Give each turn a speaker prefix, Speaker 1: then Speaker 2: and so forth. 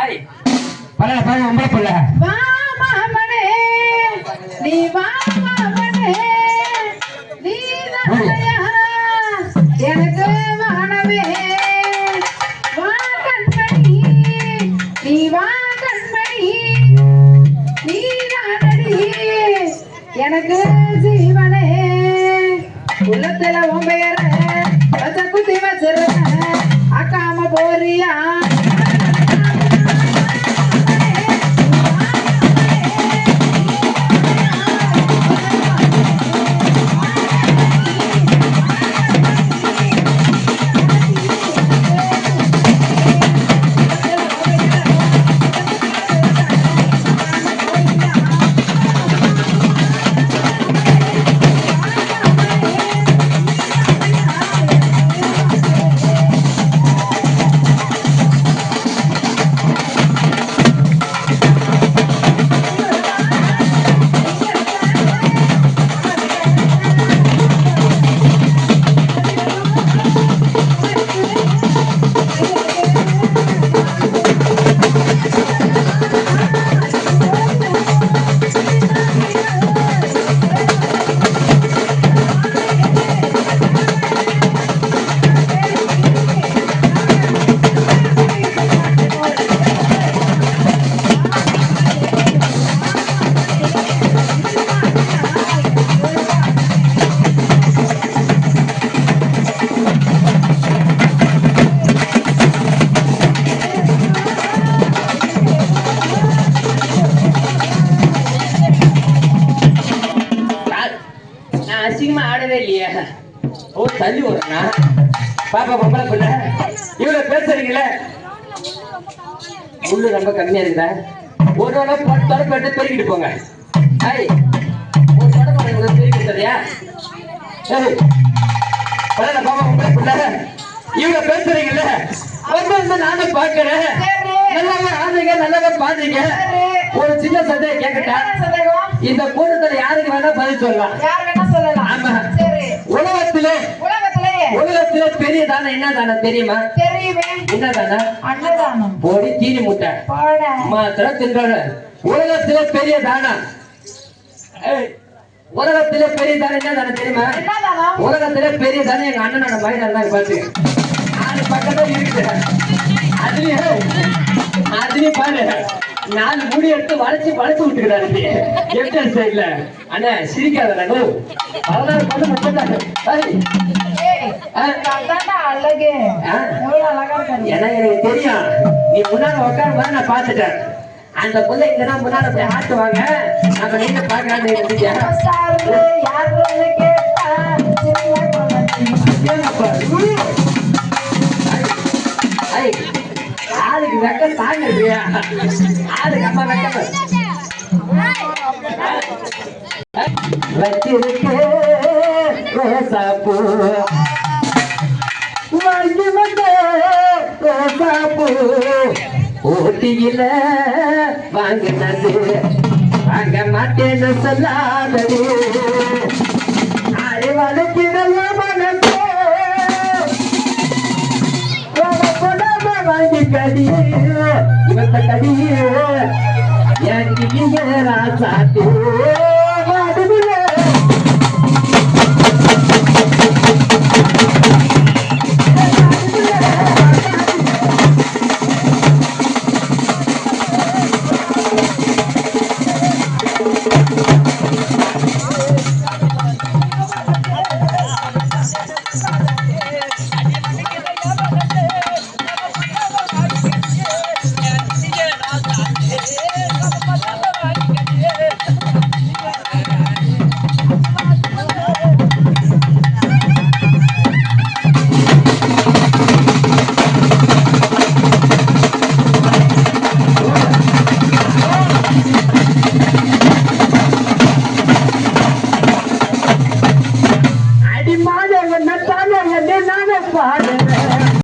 Speaker 1: ஐய் பரல பரல அம்மா புள்ள
Speaker 2: வா மாமனே நீ வா மாமனே நீ நடையா எனக்கு வானவே வா கண்மணி நீ வா கண்மணி நீ நானடி எனக்கு ஜீவனே உள்ளத்துல உன் பெயர வச்ச குத்தி வச்சிருக்க அக்காம போறியா
Speaker 1: அசிங்கமா ஆடவே இல்லையா? ஓ தள்ளி ஓடுறா பாப்பா பொம்பளை பிள்ளை இவ்வளவு பேசுறீங்கள முள்ளு ரொம்ப கம்மியா இருக்குதா? ஒரு தொடப்பட்டு பெருக்கிட்டு போங்க. ஐய் ஒரு தொடப்ப பெருக்கிட்டு தரியா? சரி பரவாயில்ல பாப்பா பொம்பளை பிள்ளை இவ்வளவு பேசுறீங்கல்ல வந்து நானும் பாக்குறேன். நல்லாவே ஆடுறீங்க நல்லாவே பாடுறீங்க. ஒரு சின்ன சந்தேகம் கேட்கட்டா? இந்த கூட்டத்துல யாருக்கு வேணா பதில் சொல்லலாம். ஆமா உலகத்திலே பெரிய தானம் என்ன தானம் தெரியுமா? என்ன தானம்? அன்னதானம். போடி தீனி முட்டை மாத்திரம் தின்றாங்க. உலகத்திலே பெரிய தானம் உலகத்திலே பெரிய தானம் என்ன தானம் தெரியுமா? உலகத்திலே பெரிய தானம் எங்க அண்ணனோட மயிலாக தான் பாத்து பக்கத்துல இருக்குது. அதுலயும் பாரு 4 முடி எடுத்து வளைச்சு விட்டுக்கிறாரு. எப்படி சைட்ல அண்ணா சிரிக்காத நடு 16 பண்ணு முப்பத்தாறு எனக்கு தெரியும். நீ முன்னாடி உட்காரும் போது நான் பாத்துட்டேன். அந்த பிள்ளை இங்கதான் முன்னாடி போய் ஆட்டுவாங்க. நம்ம நீங்க பாக்கலான்னு ஆளுக்கு வெக்க தாங்க ஆளுக்கு அம்மா வெக்க வச்சிருக்க ரோசாப்பூ வாங்கி வந்த ரோசாப்பூ ஓட்டியில வாங்கினது வாங்க மாட்டேன்னு சொல்லாதது அறிவாளுக்கிடல மனசு வாங்கி கடி இவத்த கடி எனக்கு ராசாத்து வாடுவில